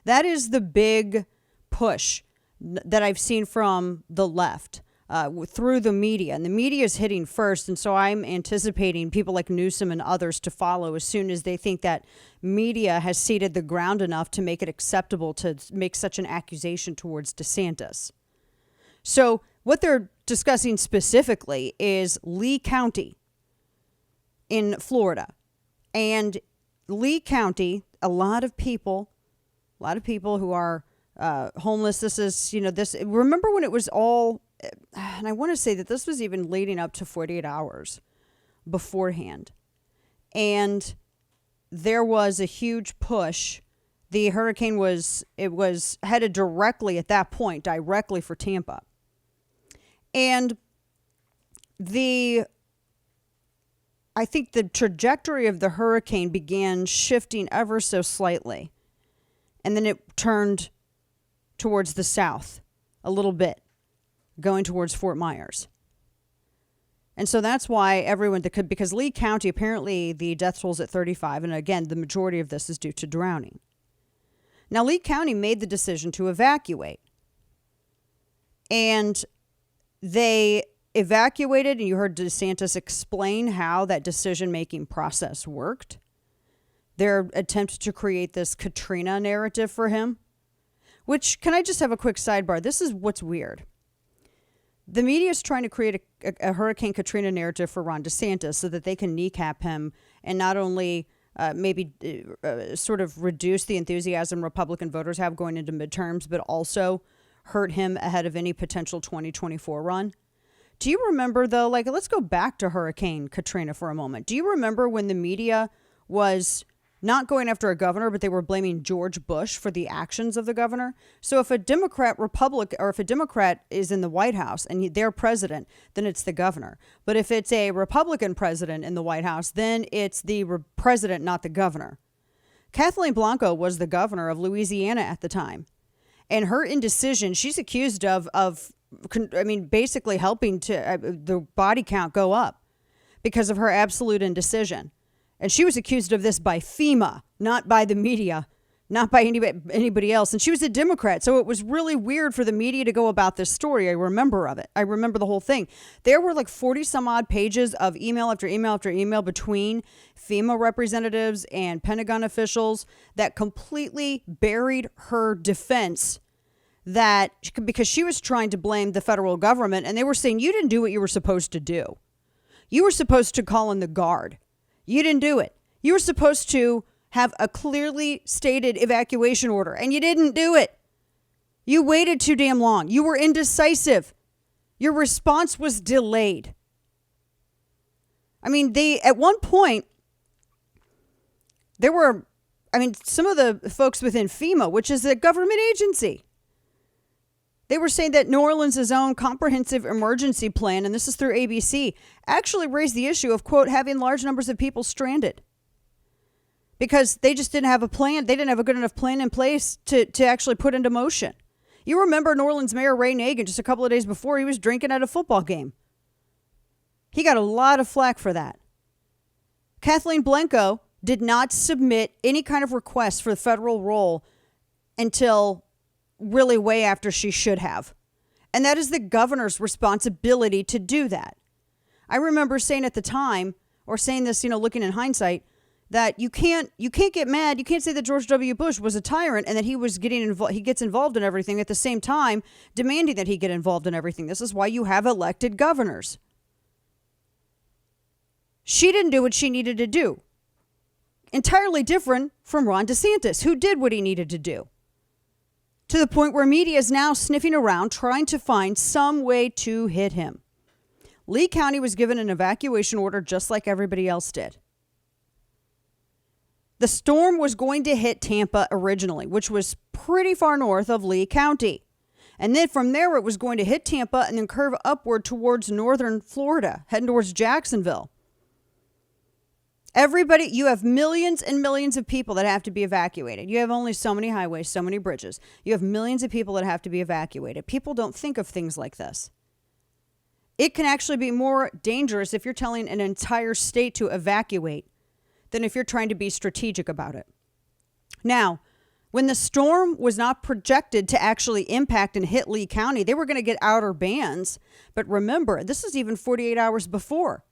That is the big push that I've seen from the left through the media. And the media is hitting first. And so I'm anticipating people like Newsom and others to follow as soon as they think that media has ceded the ground enough to make it acceptable to make such an accusation towards DeSantis. So what they're discussing specifically is Lee County in Florida. And Lee County, a lot of people who are homeless. This is, remember when it was all, and I want to say that this was even leading up to 48 hours beforehand. And there was a huge push. The hurricane was headed directly at that point, directly for Tampa. And I think the trajectory of the hurricane began shifting ever so slightly. And then it turned towards the south a little bit, going towards Fort Myers. And so that's why because Lee County, apparently the death toll is at 35. And again, the majority of this is due to drowning. Now, Lee County made the decision to evacuate. And they evacuated, and you heard DeSantis explain how that decision-making process worked. Their attempt to create this Katrina narrative for him, which, can I just have a quick sidebar? This is what's weird. The media is trying to create a Hurricane Katrina narrative for Ron DeSantis so that they can kneecap him and not only sort of reduce the enthusiasm Republican voters have going into midterms, but also hurt him ahead of any potential 2024 run. Do you remember, though, let's go back to Hurricane Katrina for a moment. Do you remember when the media was not going after a governor, but they were blaming George Bush for the actions of the governor? So if a Democrat is in the White House and they're president, then it's the governor. But if it's a Republican president in the White House, then it's the president, not the governor. Kathleen Blanco was the governor of Louisiana at the time. And her indecision, she's accused of basically helping to the body count go up because of her absolute indecision. And she was accused of this by FEMA, not by the media, not by anybody else. And she was a Democrat. So it was really weird for the media to go about this story. I remember the whole thing. There were 40 some odd pages of email after email after email between FEMA representatives and Pentagon officials that completely buried her defense, that because she was trying to blame the federal government, and they were saying, you didn't do what you were supposed to do. You were supposed to call in the Guard. You didn't do it. You were supposed to have a clearly stated evacuation order, and you didn't do it. You waited too damn long. You were indecisive. Your response was delayed. At one point, some of the folks within FEMA, which is a government agency, they were saying that New Orleans' own comprehensive emergency plan, and this is through ABC, actually raised the issue of, quote, having large numbers of people stranded because they just didn't have a plan. They didn't have a good enough plan in place to actually put into motion. You remember New Orleans Mayor Ray Nagin, just a couple of days before, he was drinking at a football game. He got a lot of flack for that. Kathleen Blanco did not submit any kind of request for the federal role until really way after she should have. And that is the governor's responsibility to do that. I remember saying at the time, or saying this, looking in hindsight, that you can't get mad. You can't say that George W. Bush was a tyrant and that he gets involved in everything at the same time, demanding that he get involved in everything. This is why you have elected governors. She didn't do what she needed to do. Entirely different from Ron DeSantis, who did what he needed to do. To the point where media is now sniffing around trying to find some way to hit him. Lee County was given an evacuation order just like everybody else did. The storm was going to hit Tampa originally, which was pretty far north of Lee County. And then from there, it was going to hit Tampa and then curve upward towards northern Florida, heading towards Jacksonville. You have millions and millions of people that have to be evacuated. You have only so many highways, so many bridges. You have millions of people that have to be evacuated. People don't think of things like this. It can actually be more dangerous if you're telling an entire state to evacuate than if you're trying to be strategic about it. Now, When the storm was not projected to actually impact and hit Lee County, they were going to get outer bands. But remember, this is even 48 hours before.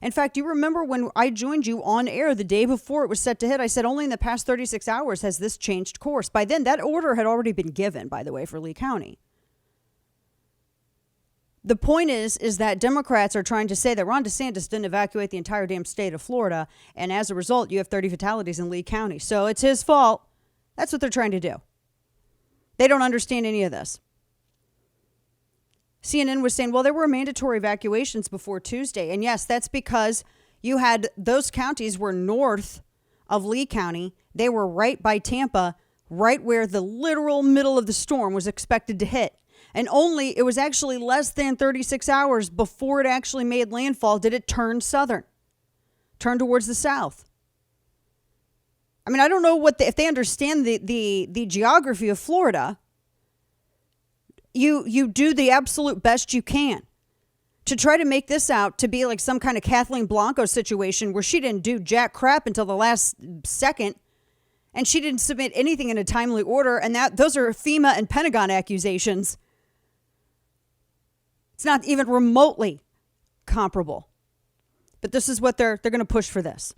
In fact, you remember when I joined you on air the day before it was set to hit, I said only in the past 36 hours has this changed course. By then, that order had already been given, by the way, for Lee County. The point is that Democrats are trying to say that Ron DeSantis didn't evacuate the entire damn state of Florida, and as a result, you have 30 fatalities in Lee County. So it's his fault. That's what they're trying to do. They don't understand any of this. CNN was saying, well, there were mandatory evacuations before Tuesday. And yes, that's because you had those counties were north of Lee County. They were right by Tampa, right where the literal middle of the storm was expected to hit. And it was actually less than 36 hours before it actually made landfall did it turn southern, turn towards the south. I mean, I don't know if they understand the geography of Florida. You do the absolute best you can to try to make this out to be like some kind of Kathleen Blanco situation where she didn't do jack crap until the last second and she didn't submit anything in a timely order. And those are FEMA and Pentagon accusations. It's not even remotely comparable. But this is what they're going to push for this.